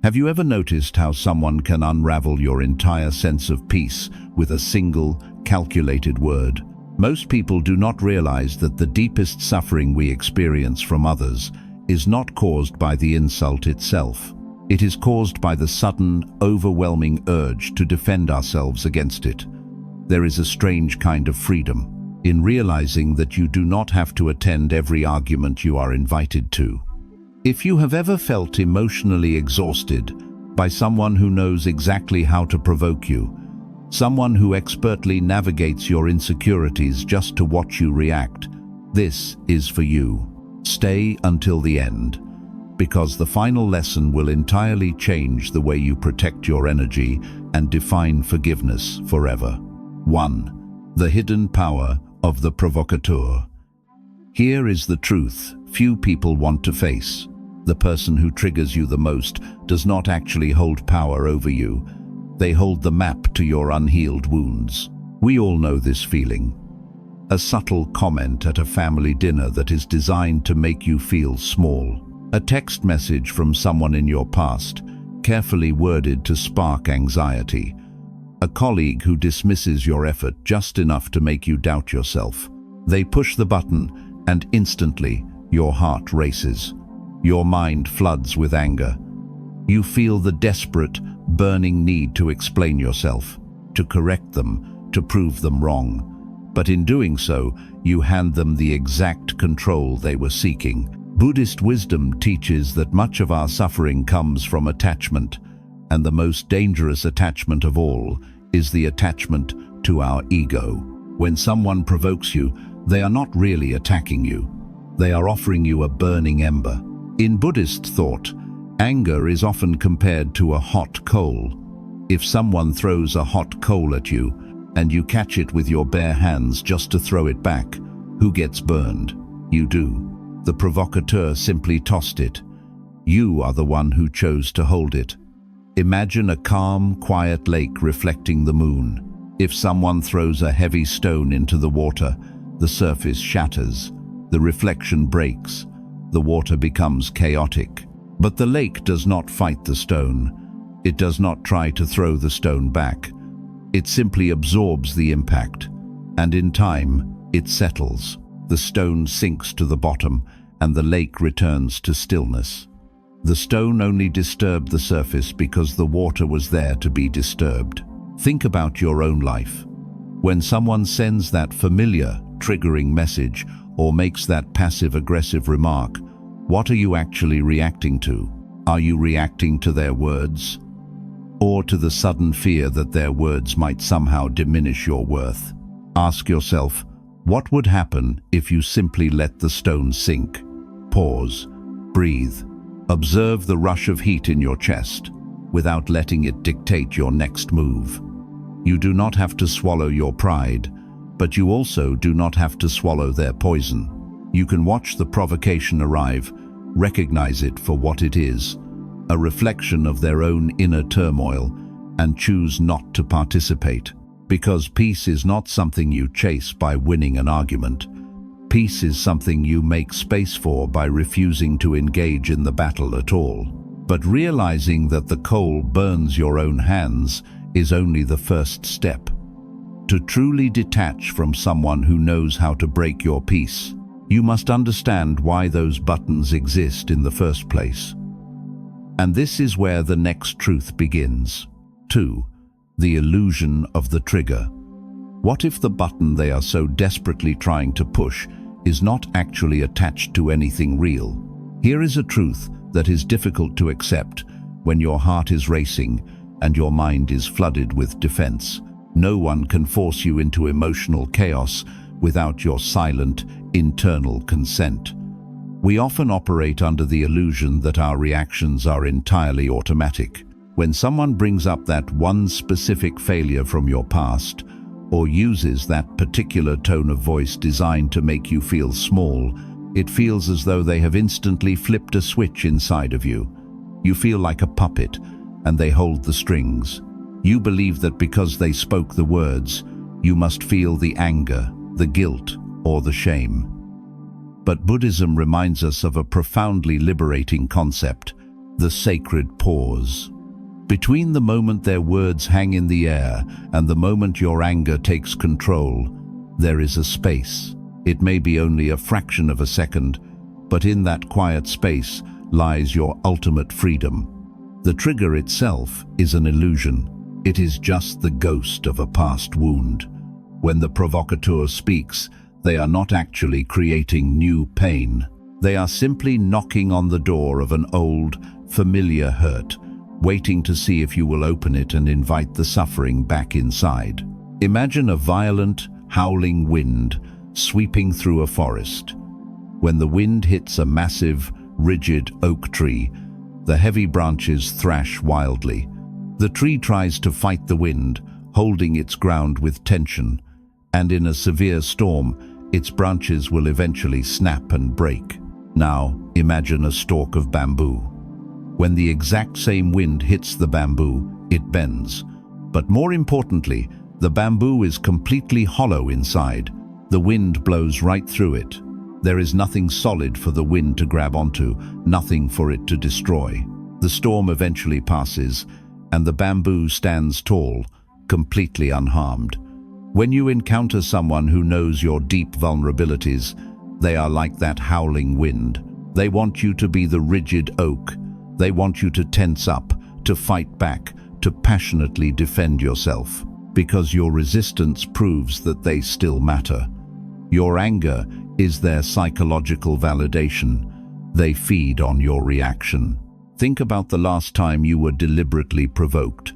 Have you ever noticed how someone can unravel your entire sense of peace with a single, calculated word? Most people do not realize that the deepest suffering we experience from others is not caused by the insult itself. It is caused by the sudden, overwhelming urge to defend ourselves against it. There is a strange kind of freedom in realizing that you do not have to attend every argument you are invited to. If you have ever felt emotionally exhausted by someone who knows exactly how to provoke you, someone who expertly navigates your insecurities just to watch you react, this is for you. Stay until the end, because the final lesson will entirely change the way you protect your energy and define forgiveness forever. 1. The hidden power of the provocateur. Here is the truth few people want to face. The person who triggers you the most does not actually hold power over you. They hold the map to your unhealed wounds. We all know this feeling. A subtle comment at a family dinner that is designed to make you feel small. A text message from someone in your past, carefully worded to spark anxiety. A colleague who dismisses your effort just enough to make you doubt yourself. They push the button, and instantly your heart races. Your mind floods with anger. You feel the desperate, burning need to explain yourself, to correct them, to prove them wrong. But in doing so, you hand them the exact control they were seeking. Buddhist wisdom teaches that much of our suffering comes from attachment, and the most dangerous attachment of all is the attachment to our ego. When someone provokes you, they are not really attacking you. They are offering you a burning ember. In Buddhist thought, anger is often compared to a hot coal. If someone throws a hot coal at you, and you catch it with your bare hands just to throw it back, who gets burned? You do. The provocateur simply tossed it. You are the one who chose to hold it. Imagine a calm, quiet lake reflecting the moon. If someone throws a heavy stone into the water, the surface shatters, the reflection breaks, the water becomes chaotic. But the lake does not fight the stone. It does not try to throw the stone back. It simply absorbs the impact, and in time, it settles. The stone sinks to the bottom, and the lake returns to stillness. The stone only disturbed the surface because the water was there to be disturbed. Think about your own life. When someone sends that familiar, triggering message or makes that passive-aggressive remark, what are you actually reacting to? Are you reacting to their words? Or to the sudden fear that their words might somehow diminish your worth? Ask yourself, what would happen if you simply let the stone sink? Pause, breathe, observe the rush of heat in your chest, without letting it dictate your next move. You do not have to swallow your pride, but you also do not have to swallow their poison. You can watch the provocation arrive, recognize it for what it is, a reflection of their own inner turmoil, and choose not to participate. Because peace is not something you chase by winning an argument. Peace is something you make space for by refusing to engage in the battle at all. But realizing that the coal burns your own hands is only the first step. To truly detach from someone who knows how to break your peace, you must understand why those buttons exist in the first place. And this is where the next truth begins. 2. The illusion of the trigger. What if the button they are so desperately trying to push is not actually attached to anything real? Here is a truth that is difficult to accept when your heart is racing and your mind is flooded with defense. No one can force you into emotional chaos without your silent, internal consent. We often operate under the illusion that our reactions are entirely automatic. When someone brings up that one specific failure from your past, or uses that particular tone of voice designed to make you feel small, it feels as though they have instantly flipped a switch inside of you. You feel like a puppet, and they hold the strings. You believe that because they spoke the words, you must feel the anger, the guilt, or the shame. But Buddhism reminds us of a profoundly liberating concept. the sacred pause. Between the moment their words hang in the air and the moment your anger takes control, there is a space. It may be only a fraction of a second, but in that quiet space lies your ultimate freedom. The trigger itself is an illusion. It is just the ghost of a past wound. When the provocateur speaks, they are not actually creating new pain. They are simply knocking on the door of an old, familiar hurt, waiting to see if you will open it and invite the suffering back inside. Imagine a violent, howling wind sweeping through a forest. When the wind hits a massive, rigid oak tree, the heavy branches thrash wildly. The tree tries to fight the wind, holding its ground with tension, and in a severe storm, its branches will eventually snap and break. Now, imagine a stalk of bamboo. When the exact same wind hits the bamboo, it bends. But more importantly, the bamboo is completely hollow inside. The wind blows right through it. There is nothing solid for the wind to grab onto, nothing for it to destroy. The storm eventually passes, and the bamboo stands tall, completely unharmed. When you encounter someone who knows your deep vulnerabilities, they are like that howling wind. They want you to be the rigid oak. They want you to tense up, to fight back, to passionately defend yourself, because your resistance proves that they still matter. Your anger is their psychological validation. They feed on your reaction. Think about the last time you were deliberately provoked.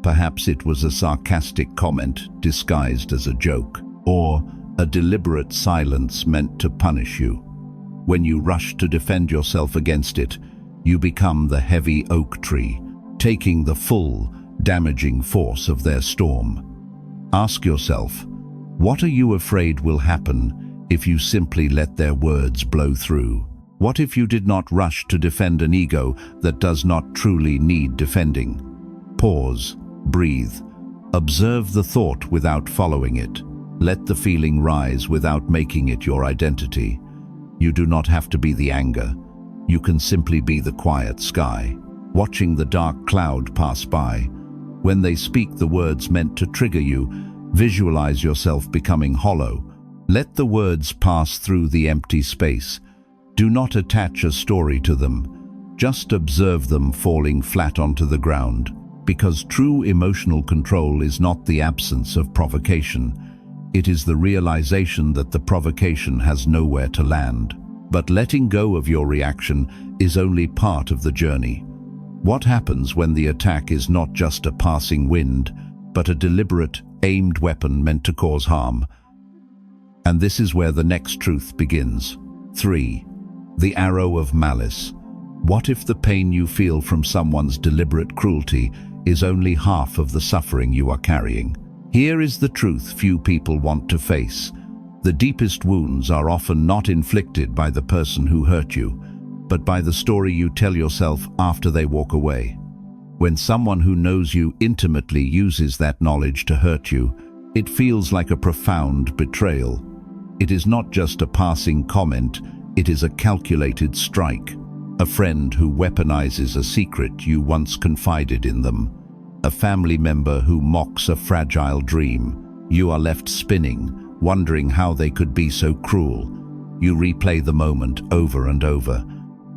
Perhaps it was a sarcastic comment disguised as a joke, or a deliberate silence meant to punish you. When you rush to defend yourself against it, you become the heavy oak tree, taking the full, damaging force of their storm. Ask yourself, what are you afraid will happen if you simply let their words blow through? What if you did not rush to defend an ego that does not truly need defending? Pause, breathe, observe the thought without following it. Let the feeling rise without making it your identity. You do not have to be the anger. You can simply be the quiet sky, watching the dark cloud pass by. When they speak the words meant to trigger you, visualize yourself becoming hollow. Let the words pass through the empty space. Do not attach a story to them. Just observe them falling flat onto the ground, because true emotional control is not the absence of provocation. It is the realization that the provocation has nowhere to land. But letting go of your reaction is only part of the journey. What happens when the attack is not just a passing wind, but a deliberate, aimed weapon meant to cause harm? And this is where the next truth begins. 3. The arrow of malice. What if the pain you feel from someone's deliberate cruelty is only half of the suffering you are carrying? Here is the truth few people want to face. The deepest wounds are often not inflicted by the person who hurt you, but by the story you tell yourself after they walk away. When someone who knows you intimately uses that knowledge to hurt you, it feels like a profound betrayal. It is not just a passing comment, it is a calculated strike. A friend who weaponizes a secret you once confided in them. A family member who mocks a fragile dream. You are left spinning, wondering how they could be so cruel. You replay the moment over and over,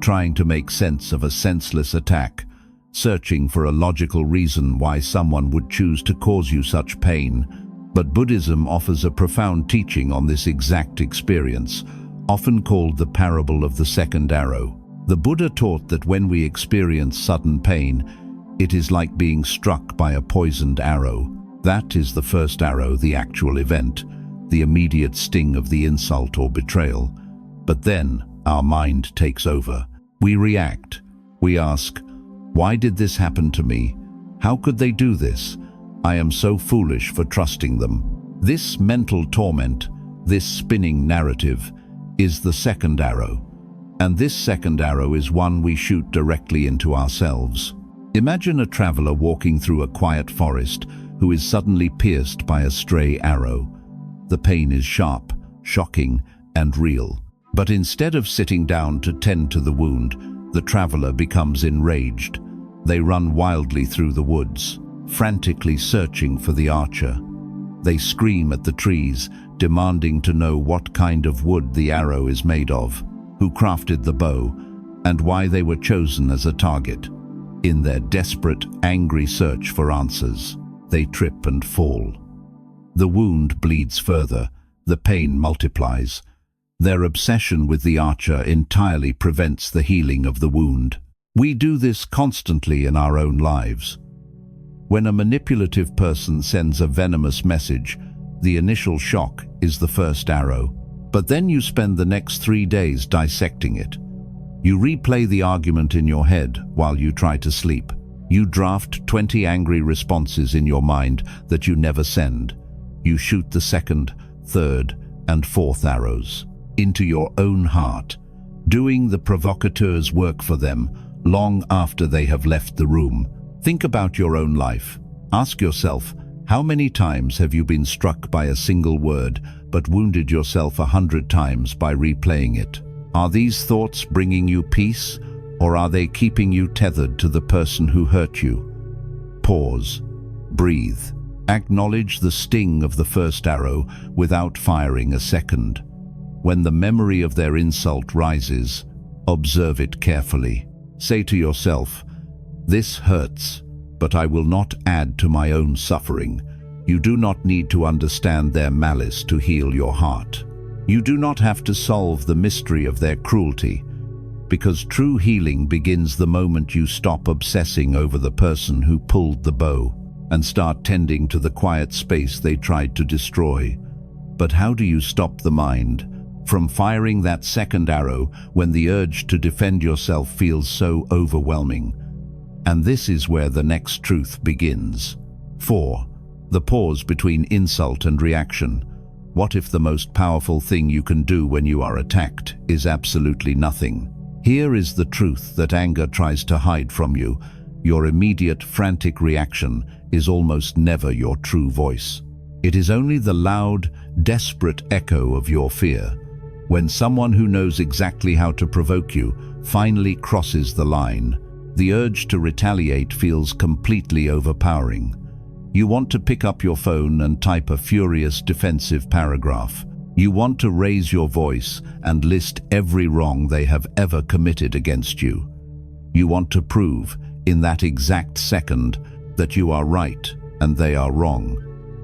trying to make sense of a senseless attack, searching for a logical reason why someone would choose to cause you such pain. But Buddhism offers a profound teaching on this exact experience, often called the parable of the second arrow. The Buddha taught that when we experience sudden pain, it is like being struck by a poisoned arrow. That is the first arrow, the actual event, the immediate sting of the insult or betrayal. But then, our mind takes over. We react. We ask, why did this happen to me? How could they do this? I am so foolish for trusting them. This mental torment, this spinning narrative, is the second arrow. And this second arrow is one we shoot directly into ourselves. Imagine a traveler walking through a quiet forest who is suddenly pierced by a stray arrow. The pain is sharp, shocking, and real. But instead of sitting down to tend to the wound, The traveler becomes enraged. They run wildly through the woods, frantically searching for the archer. They scream at the trees, demanding to know what kind of wood the arrow is made of, who crafted the bow, and why they were chosen as a target. In their desperate, angry search for answers, they trip and fall. The wound bleeds further, the pain multiplies. Their obsession with the archer entirely prevents the healing of the wound. We do this constantly in our own lives. When a manipulative person sends a venomous message, the initial shock is the first arrow. But then you spend the next 3 days dissecting it. You replay the argument in your head while you try to sleep. You draft 20 angry responses in your mind that you never send. You shoot the second, third, and fourth arrows into your own heart, doing the provocateur's work for them long after they have left the room. Think about your own life. Ask yourself, how many times have you been struck by a single word but wounded yourself 100 times by replaying it? Are these thoughts bringing you peace, or are they keeping you tethered to the person who hurt you? Pause. Breathe. Acknowledge the sting of the first arrow without firing a second. When the memory of their insult rises, observe it carefully. Say to yourself, "This hurts, but I will not add to my own suffering." You do not need to understand their malice to heal your heart. You do not have to solve the mystery of their cruelty, because true healing begins the moment you stop obsessing over the person who pulled the bow and start tending to the quiet space they tried to destroy. But how do you stop the mind from firing that second arrow when the urge to defend yourself feels so overwhelming? And this is where the next truth begins. 4. The pause between insult and reaction. What if the most powerful thing you can do when you are attacked is absolutely nothing? Here is the truth that anger tries to hide from you. Your immediate, frantic reaction is almost never your true voice. It is only the loud, desperate echo of your fear. When someone who knows exactly how to provoke you finally crosses the line, the urge to retaliate feels completely overpowering. You want to pick up your phone and type a furious, defensive paragraph. You want to raise your voice and list every wrong they have ever committed against you. You want to prove, in that exact second, that you are right and they are wrong.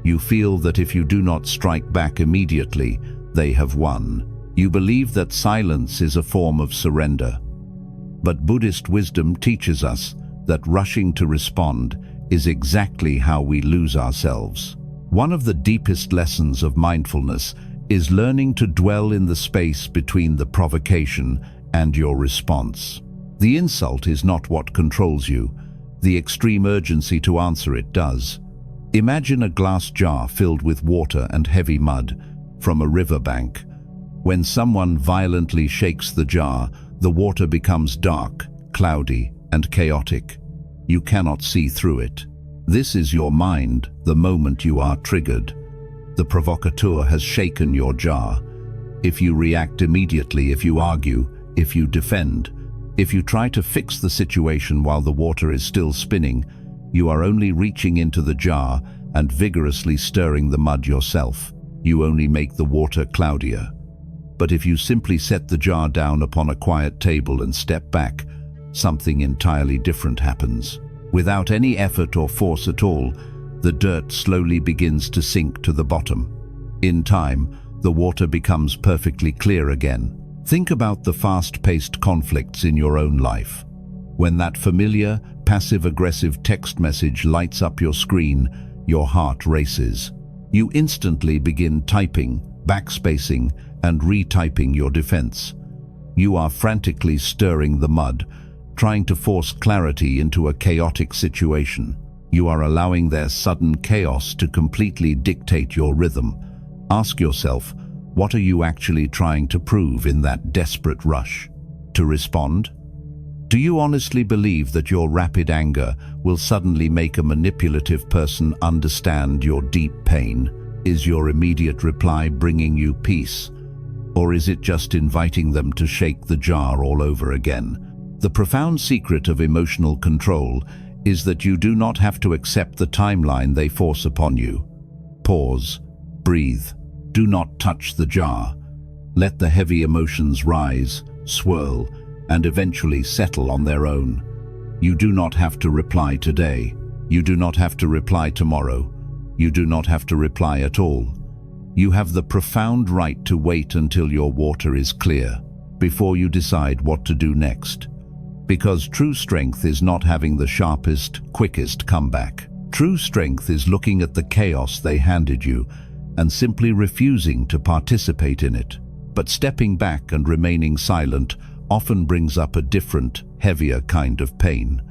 You feel that if you do not strike back immediately, they have won. You believe that silence is a form of surrender. But Buddhist wisdom teaches us that rushing to respond is exactly how we lose ourselves. One of the deepest lessons of mindfulness is learning to dwell in the space between the provocation and your response. The insult is not what controls you. The extreme urgency to answer it does. Imagine a glass jar filled with water and heavy mud from a riverbank. When someone violently shakes the jar, the water becomes dark, cloudy, and chaotic. You cannot see through it. This is your mind the moment you are triggered. The provocateur has shaken your jar. If you react immediately, if you argue, if you defend, if you try to fix the situation while the water is still spinning, you are only reaching into the jar and vigorously stirring the mud yourself. You only make the water cloudier. But if you simply set the jar down upon a quiet table and step back, something entirely different happens. Without any effort or force at all, the dirt slowly begins to sink to the bottom. In time, the water becomes perfectly clear again. Think about the fast-paced conflicts in your own life. When that familiar, passive-aggressive text message lights up your screen, your heart races. You instantly begin typing, backspacing, and retyping your defense. You are frantically stirring the mud, trying to force clarity into a chaotic situation. You are allowing their sudden chaos to completely dictate your rhythm. Ask yourself, what are you actually trying to prove in that desperate rush? To respond? Do you honestly believe that your rapid anger will suddenly make a manipulative person understand your deep pain? Is your immediate reply bringing you peace? Or is it just inviting them to shake the jar all over again? The profound secret of emotional control is that you do not have to accept the timeline they force upon you. Pause, breathe, do not touch the jar. Let the heavy emotions rise, swirl, and eventually settle on their own. You do not have to reply today. You do not have to reply tomorrow. You do not have to reply at all. You have the profound right to wait until your water is clear, before you decide what to do next. Because true strength is not having the sharpest, quickest comeback. True strength is looking at the chaos they handed you and simply refusing to participate in it. But stepping back and remaining silent often brings up a different, heavier kind of pain.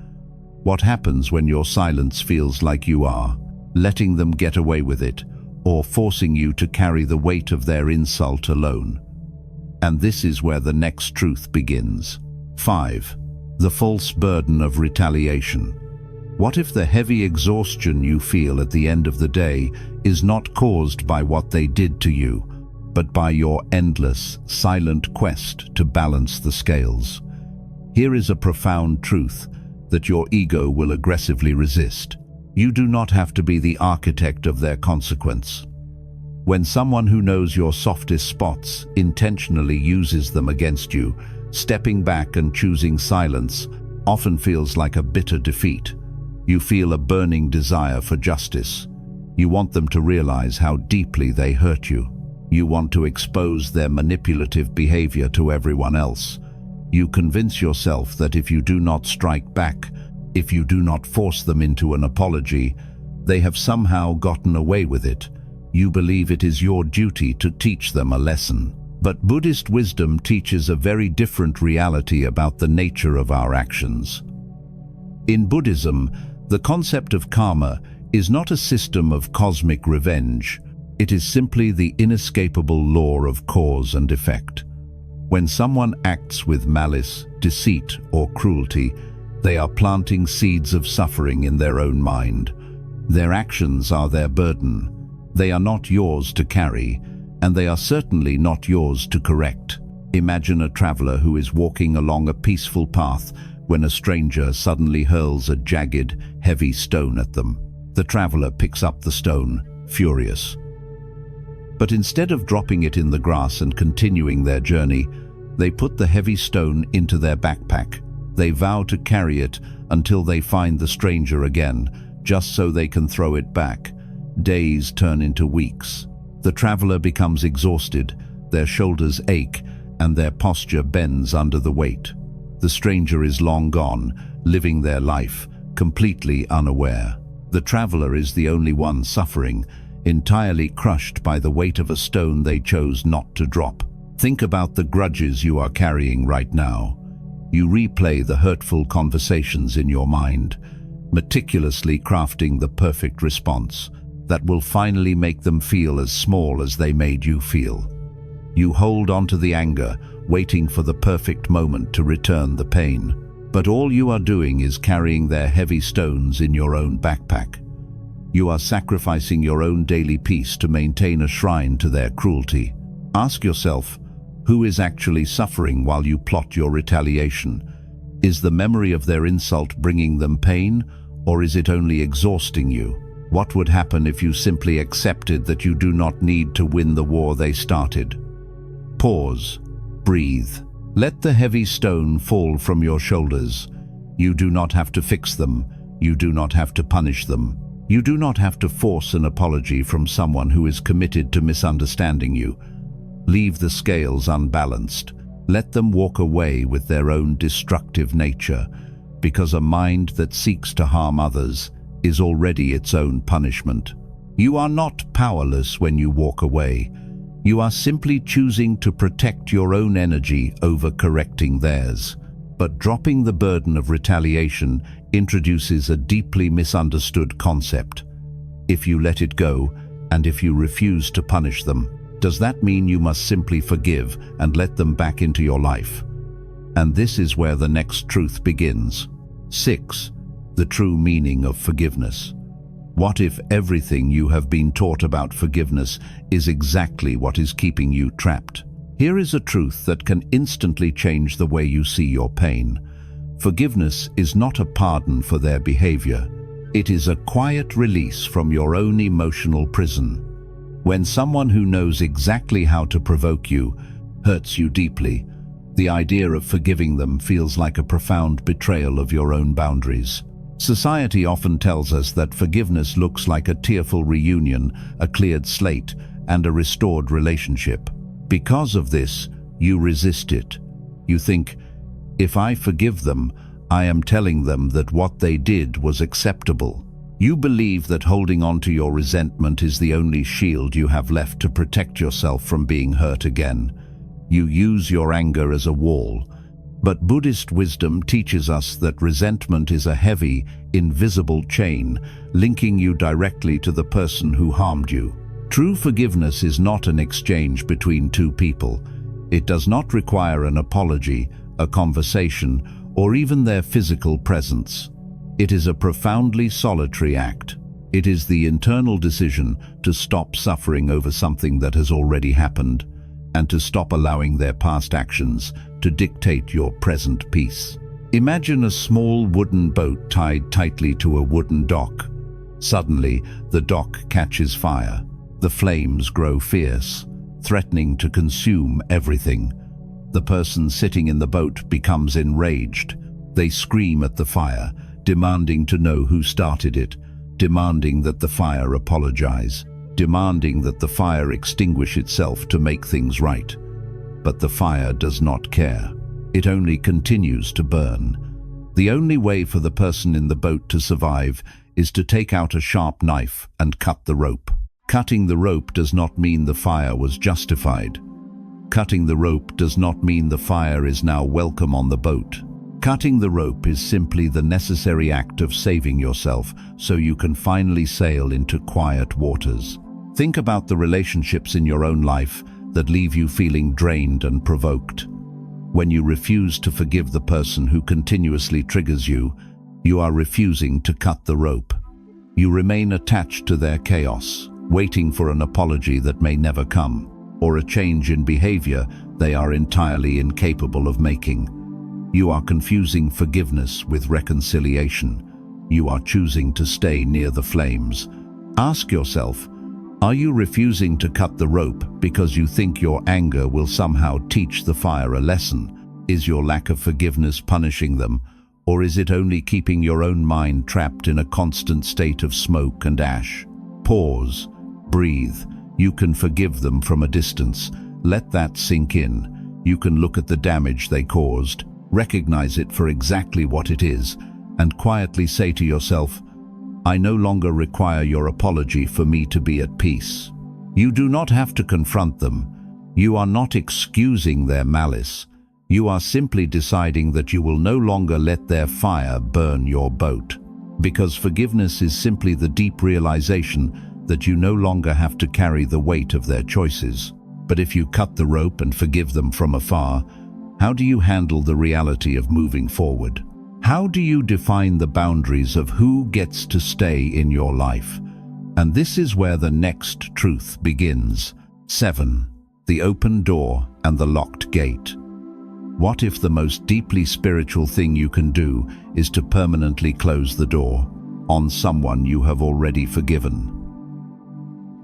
What happens when your silence feels like you are letting them get away with it, or forcing you to carry the weight of their insult alone? And this is where the next truth begins. 5. The false burden of retaliation. What if the heavy exhaustion you feel at the end of the day is not caused by what they did to you, but by your endless, silent quest to balance the scales? Here is a profound truth that your ego will aggressively resist. You do not have to be the architect of their consequence. When someone who knows your softest spots intentionally uses them against you, stepping back and choosing silence often feels like a bitter defeat. You feel a burning desire for justice. You want them to realize how deeply they hurt you. You want to expose their manipulative behavior to everyone else. You convince yourself that if you do not strike back, if you do not force them into an apology, they have somehow gotten away with it. You believe it is your duty to teach them a lesson. But Buddhist wisdom teaches a very different reality about the nature of our actions. In Buddhism, the concept of karma is not a system of cosmic revenge. It is simply the inescapable law of cause and effect. When someone acts with malice, deceit, or cruelty, they are planting seeds of suffering in their own mind. Their actions are their burden. They are not yours to carry, and they are certainly not yours to correct. Imagine a traveler who is walking along a peaceful path when a stranger suddenly hurls a jagged, heavy stone at them. The traveler picks up the stone, furious. But instead of dropping it in the grass and continuing their journey, they put the heavy stone into their backpack. They vow to carry it until they find the stranger again, just so they can throw it back. Days turn into weeks. The traveler becomes exhausted, their shoulders ache, and their posture bends under the weight. The stranger is long gone, living their life, completely unaware. The traveler is the only one suffering, entirely crushed by the weight of a stone they chose not to drop. Think about the grudges you are carrying right now. You replay the hurtful conversations in your mind, meticulously crafting the perfect response that will finally make them feel as small as they made you feel. You hold on to the anger, waiting for the perfect moment to return the pain. But all you are doing is carrying their heavy stones in your own backpack. You are sacrificing your own daily peace to maintain a shrine to their cruelty. Ask yourself, who is actually suffering while you plot your retaliation? Is the memory of their insult bringing them pain, or is it only exhausting you? What would happen if you simply accepted that you do not need to win the war they started? Pause, breathe. Let the heavy stone fall from your shoulders. You do not have to fix them. You do not have to punish them. You do not have to force an apology from someone who is committed to misunderstanding you. Leave the scales unbalanced. Let them walk away with their own destructive nature, because a mind that seeks to harm others is already its own punishment. You are not powerless when you walk away. You are simply choosing to protect your own energy over correcting theirs. But dropping the burden of retaliation introduces a deeply misunderstood concept. If you let it go, and if you refuse to punish them, does that mean you must simply forgive and let them back into your life? And this is where the next truth begins. 6. The true meaning of forgiveness. What if everything you have been taught about forgiveness is exactly what is keeping you trapped? Here is a truth that can instantly change the way you see your pain. Forgiveness is not a pardon for their behavior. It is a quiet release from your own emotional prison. When someone who knows exactly how to provoke you hurts you deeply, the idea of forgiving them feels like a profound betrayal of your own boundaries. Society often tells us that forgiveness looks like a tearful reunion, a cleared slate, and a restored relationship. Because of this, you resist it. You think, if I forgive them, I am telling them that what they did was acceptable. You believe that holding on to your resentment is the only shield you have left to protect yourself from being hurt again. You use your anger as a wall. But Buddhist wisdom teaches us that resentment is a heavy, invisible chain, linking you directly to the person who harmed you. True forgiveness is not an exchange between two people. It does not require an apology, a conversation, or even their physical presence. It is a profoundly solitary act. It is the internal decision to stop suffering over something that has already happened, and to stop allowing their past actions to dictate your present peace. Imagine a small wooden boat tied tightly to a wooden dock. Suddenly, the dock catches fire. The flames grow fierce, threatening to consume everything. The person sitting in the boat becomes enraged. They scream at the fire, demanding to know who started it, demanding that the fire apologize, demanding that the fire extinguish itself to make things right. But the fire does not care. It only continues to burn. The only way for the person in the boat to survive is to take out a sharp knife and cut the rope. Cutting the rope does not mean the fire was justified. Cutting the rope does not mean the fire is now welcome on the boat. Cutting the rope is simply the necessary act of saving yourself so you can finally sail into quiet waters. Think about the relationships in your own life that leave you feeling drained and provoked. When you refuse to forgive the person who continuously triggers you, you are refusing to cut the rope. You remain attached to their chaos, waiting for an apology that may never come, or a change in behavior they are entirely incapable of making. You are confusing forgiveness with reconciliation. You are choosing to stay near the flames. Ask yourself, are you refusing to cut the rope because you think your anger will somehow teach the fire a lesson? Is your lack of forgiveness punishing them, or is it only keeping your own mind trapped in a constant state of smoke and ash? Pause, breathe. You can forgive them from a distance. Let that sink in. You can look at the damage they caused, recognize it for exactly what it is, and quietly say to yourself, I no longer require your apology for me to be at peace. You do not have to confront them. You are not excusing their malice. You are simply deciding that you will no longer let their fire burn your boat. Because forgiveness is simply the deep realization that you no longer have to carry the weight of their choices. But if you cut the rope and forgive them from afar, how do you handle the reality of moving forward? How do you define the boundaries of who gets to stay in your life? And this is where the next truth begins. 7. The open door and the locked gate. What if the most deeply spiritual thing you can do is to permanently close the door on someone you have already forgiven?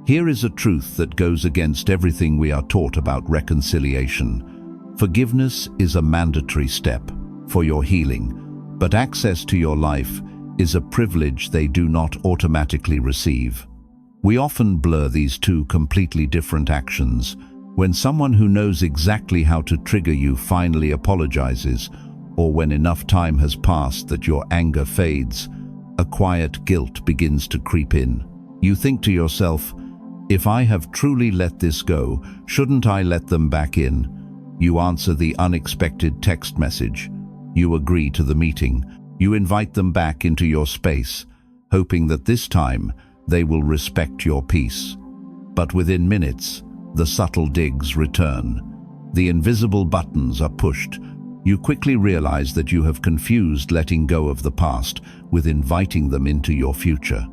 Here is a truth that goes against everything we are taught about reconciliation. Forgiveness is a mandatory step for your healing, but access to your life is a privilege they do not automatically receive. We often blur these two completely different actions. When someone who knows exactly how to trigger you finally apologizes, or when enough time has passed that your anger fades, a quiet guilt begins to creep in. You think to yourself, if I have truly let this go, shouldn't I let them back in? You answer the unexpected text message. You agree to the meeting. You invite them back into your space, hoping that this time they will respect your peace. But within minutes, the subtle digs return. The invisible buttons are pushed. You quickly realize that you have confused letting go of the past with inviting them into your future.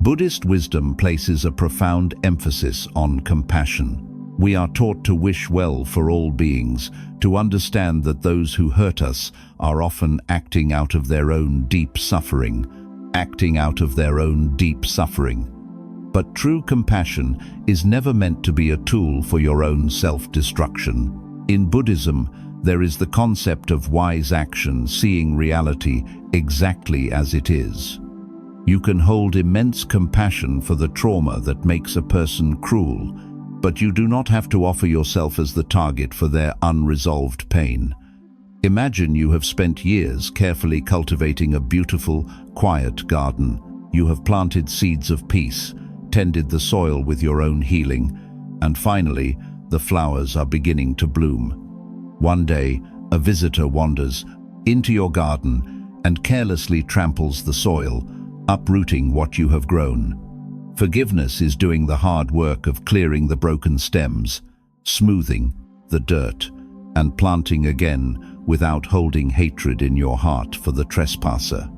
Buddhist wisdom places a profound emphasis on compassion. We are taught to wish well for all beings, to understand that those who hurt us are often acting out of their own deep suffering, But true compassion is never meant to be a tool for your own self-destruction. In Buddhism, there is the concept of wise action, seeing reality exactly as it is. You can hold immense compassion for the trauma that makes a person cruel, but you do not have to offer yourself as the target for their unresolved pain. Imagine you have spent years carefully cultivating a beautiful, quiet garden. You have planted seeds of peace, tended the soil with your own healing, and finally, the flowers are beginning to bloom. One day, a visitor wanders into your garden and carelessly tramples the soil, uprooting what you have grown. Forgiveness is doing the hard work of clearing the broken stems, smoothing the dirt, and planting again without holding hatred in your heart for the trespasser.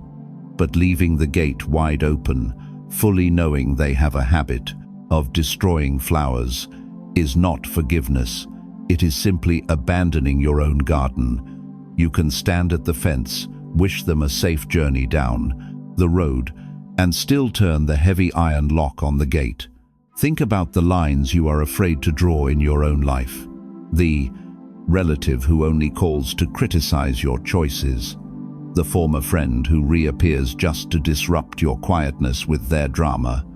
But leaving the gate wide open, fully knowing they have a habit of destroying flowers, is not forgiveness. It is simply abandoning your own garden. You can stand at the fence, wish them a safe journey down the road, and still turn the heavy iron lock on the gate. Think about the lines you are afraid to draw in your own life. The relative who only calls to criticize your choices. The former friend who reappears just to disrupt your quietness with their drama.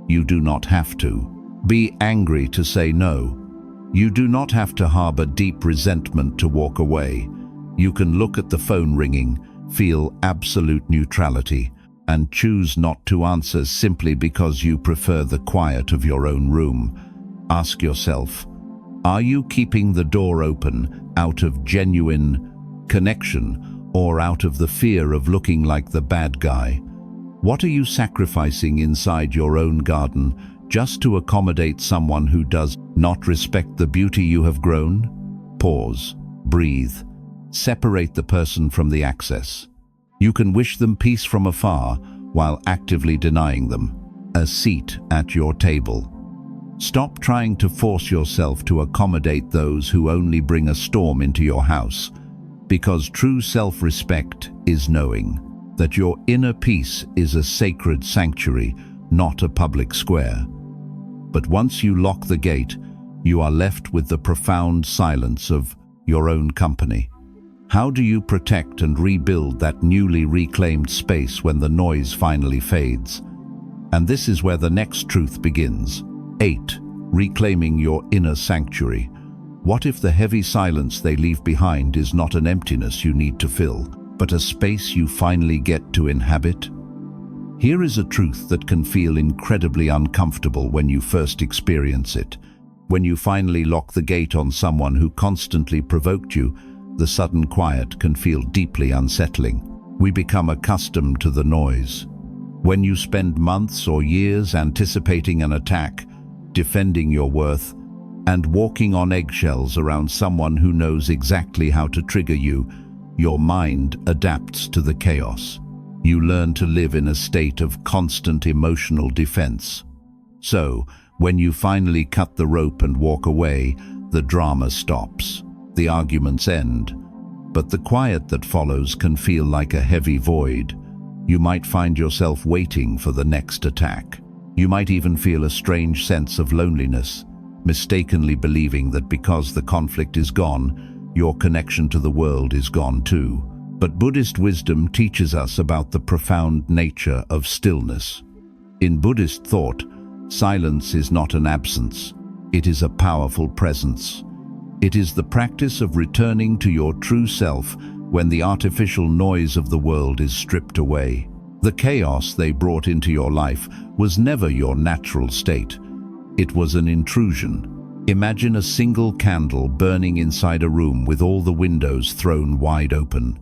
You do not have to be angry to say no. You do not have to harbor deep resentment to walk away. You can look at the phone ringing, feel absolute neutrality, and choose not to answer simply because you prefer the quiet of your own room. Ask yourself, are you keeping the door open out of genuine connection or out of the fear of looking like the bad guy? What are you sacrificing inside your own garden just to accommodate someone who does not respect the beauty you have grown? Pause, breathe, separate the person from the access. You can wish them peace from afar while actively denying them a seat at your table. Stop trying to force yourself to accommodate those who only bring a storm into your house, because true self-respect is knowing that your inner peace is a sacred sanctuary, not a public square. But once you lock the gate, you are left with the profound silence of your own company. How do you protect and rebuild that newly reclaimed space when the noise finally fades? And this is where the next truth begins. 8. Reclaiming your inner sanctuary. What if the heavy silence they leave behind is not an emptiness you need to fill, but a space you finally get to inhabit? Here is a truth that can feel incredibly uncomfortable when you first experience it. When you finally lock the gate on someone who constantly provoked you, the sudden quiet can feel deeply unsettling. We become accustomed to the noise. When you spend months or years anticipating an attack, defending your worth, and walking on eggshells around someone who knows exactly how to trigger you, your mind adapts to the chaos. You learn to live in a state of constant emotional defense. So, when you finally cut the rope and walk away, the drama stops. The arguments end, but the quiet that follows can feel like a heavy void. You might find yourself waiting for the next attack. You might even feel a strange sense of loneliness, mistakenly believing that because the conflict is gone, your connection to the world is gone too. But Buddhist wisdom teaches us about the profound nature of stillness. In Buddhist thought, silence is not an absence, it is a powerful presence. It is the practice of returning to your true self when the artificial noise of the world is stripped away. The chaos they brought into your life was never your natural state. It was an intrusion. Imagine a single candle burning inside a room with all the windows thrown wide open.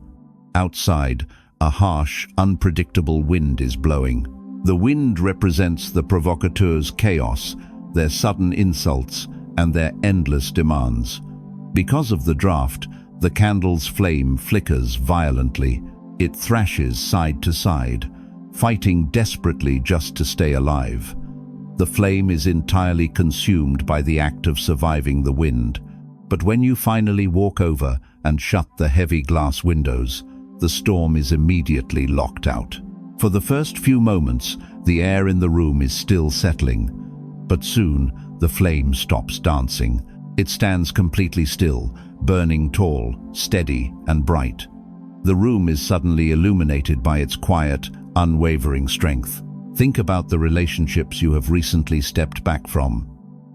Outside, a harsh, unpredictable wind is blowing. The wind represents the provocateur's chaos, their sudden insults, and their endless demands. Because of the draft, the candle's flame flickers violently. It thrashes side to side, fighting desperately just to stay alive. The flame is entirely consumed by the act of surviving the wind. But when you finally walk over and shut the heavy glass windows, the storm is immediately locked out. For the first few moments, the air in the room is still settling, but soon the flame stops dancing. It stands completely still, burning tall, steady, and bright. The room is suddenly illuminated by its quiet, unwavering strength. Think about the relationships you have recently stepped back from.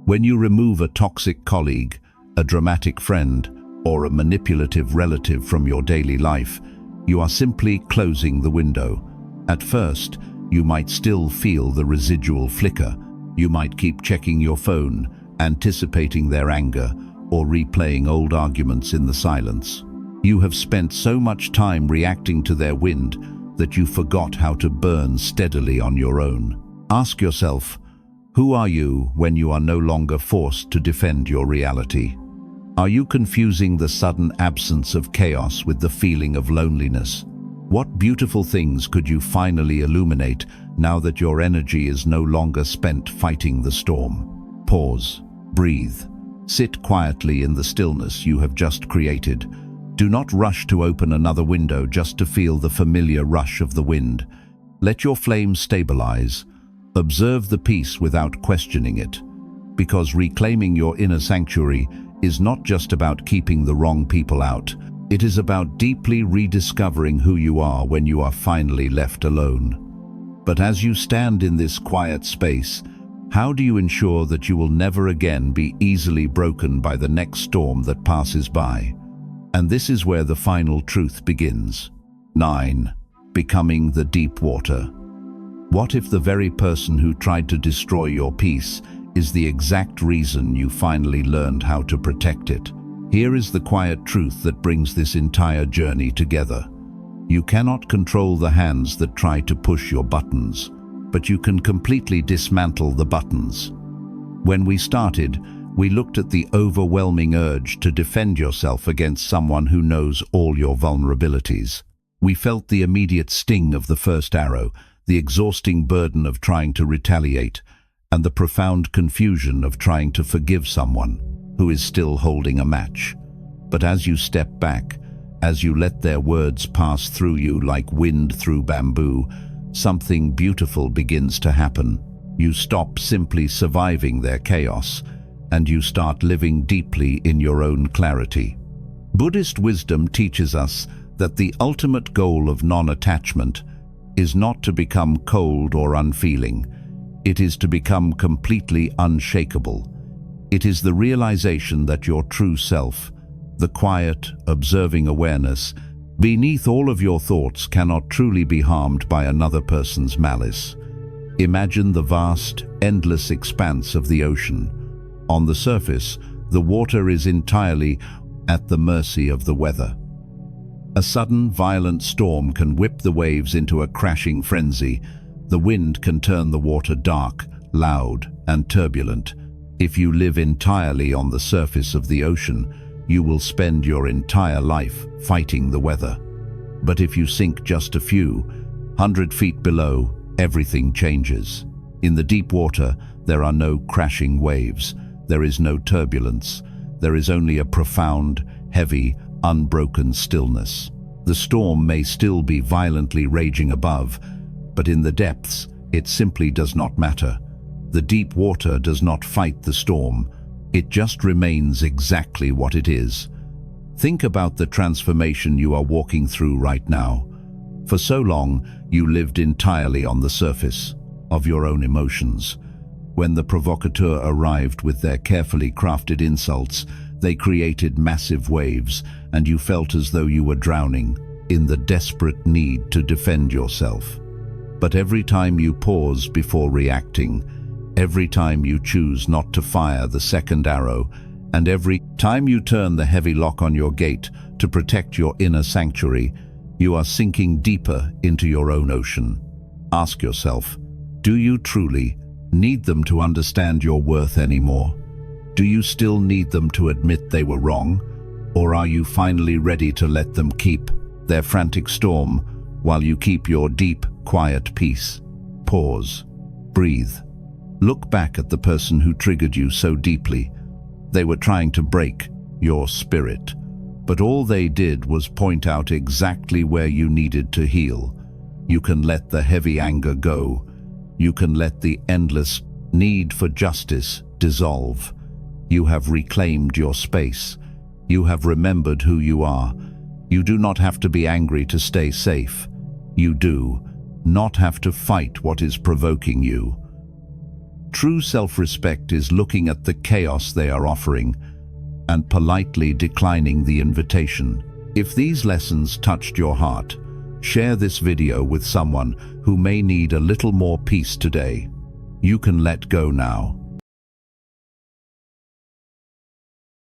When you remove a toxic colleague, a dramatic friend, or a manipulative relative from your daily life, you are simply closing the window. At first, you might still feel the residual flicker. You might keep checking your phone, anticipating their anger, or replaying old arguments in the silence. You have spent so much time reacting to their wind that you forgot how to burn steadily on your own. Ask yourself, who are you when you are no longer forced to defend your reality? Are you confusing the sudden absence of chaos with the feeling of loneliness? What beautiful things could you finally illuminate now that your energy is no longer spent fighting the storm? Pause, breathe, sit quietly in the stillness you have just created. Do not rush to open another window just to feel the familiar rush of the wind. Let your flame stabilize. Observe the peace without questioning it, because reclaiming your inner sanctuary is not just about keeping the wrong people out. It is about deeply rediscovering who you are when you are finally left alone. But as you stand in this quiet space, how do you ensure that you will never again be easily broken by the next storm that passes by? And this is where the final truth begins. 9. Becoming the deep water. What if the very person who tried to destroy your peace is the exact reason you finally learned how to protect it? Here is the quiet truth that brings this entire journey together. You cannot control the hands that try to push your buttons, but you can completely dismantle the buttons. When we started, we looked at the overwhelming urge to defend yourself against someone who knows all your vulnerabilities. We felt the immediate sting of the first arrow, the exhausting burden of trying to retaliate, and the profound confusion of trying to forgive someone who is still holding a match. But as you step back, as you let their words pass through you like wind through bamboo, something beautiful begins to happen. You stop simply surviving their chaos, and you start living deeply in your own clarity. Buddhist wisdom teaches us that the ultimate goal of non-attachment is not to become cold or unfeeling. It is to become completely unshakable. It is the realization that your true self, the quiet, observing awareness, beneath all of your thoughts, cannot truly be harmed by another person's malice. Imagine the vast, endless expanse of the ocean. On the surface, the water is entirely at the mercy of the weather. A sudden, violent storm can whip the waves into a crashing frenzy. The wind can turn the water dark, loud, and turbulent. If you live entirely on the surface of the ocean, you will spend your entire life fighting the weather. But if you sink just a few 100 feet below, everything changes. In the deep water, there are no crashing waves. There is no turbulence. There is only a profound, heavy, unbroken stillness. The storm may still be violently raging above, but in the depths, it simply does not matter. The deep water does not fight the storm. It just remains exactly what it is. Think about the transformation you are walking through right now. For so long, you lived entirely on the surface of your own emotions. When the provocateur arrived with their carefully crafted insults, they created massive waves, and you felt as though you were drowning in the desperate need to defend yourself. But every time you pause before reacting, every time you choose not to fire the second arrow, and every time you turn the heavy lock on your gate to protect your inner sanctuary, you are sinking deeper into your own ocean. Ask yourself, do you truly need them to understand your worth anymore? Do you still need them to admit they were wrong? Or are you finally ready to let them keep their frantic storm while you keep your deep, quiet peace? Pause. Breathe. Look back at the person who triggered you so deeply. They were trying to break your spirit, but all they did was point out exactly where you needed to heal. You can let the heavy anger go. You can let the endless need for justice dissolve. You have reclaimed your space. You have remembered who you are. You do not have to be angry to stay safe. You do not have to fight what is provoking you. True self-respect is looking at the chaos they are offering and politely declining the invitation. If these lessons touched your heart, share this video with someone who may need a little more peace today. You can let go now.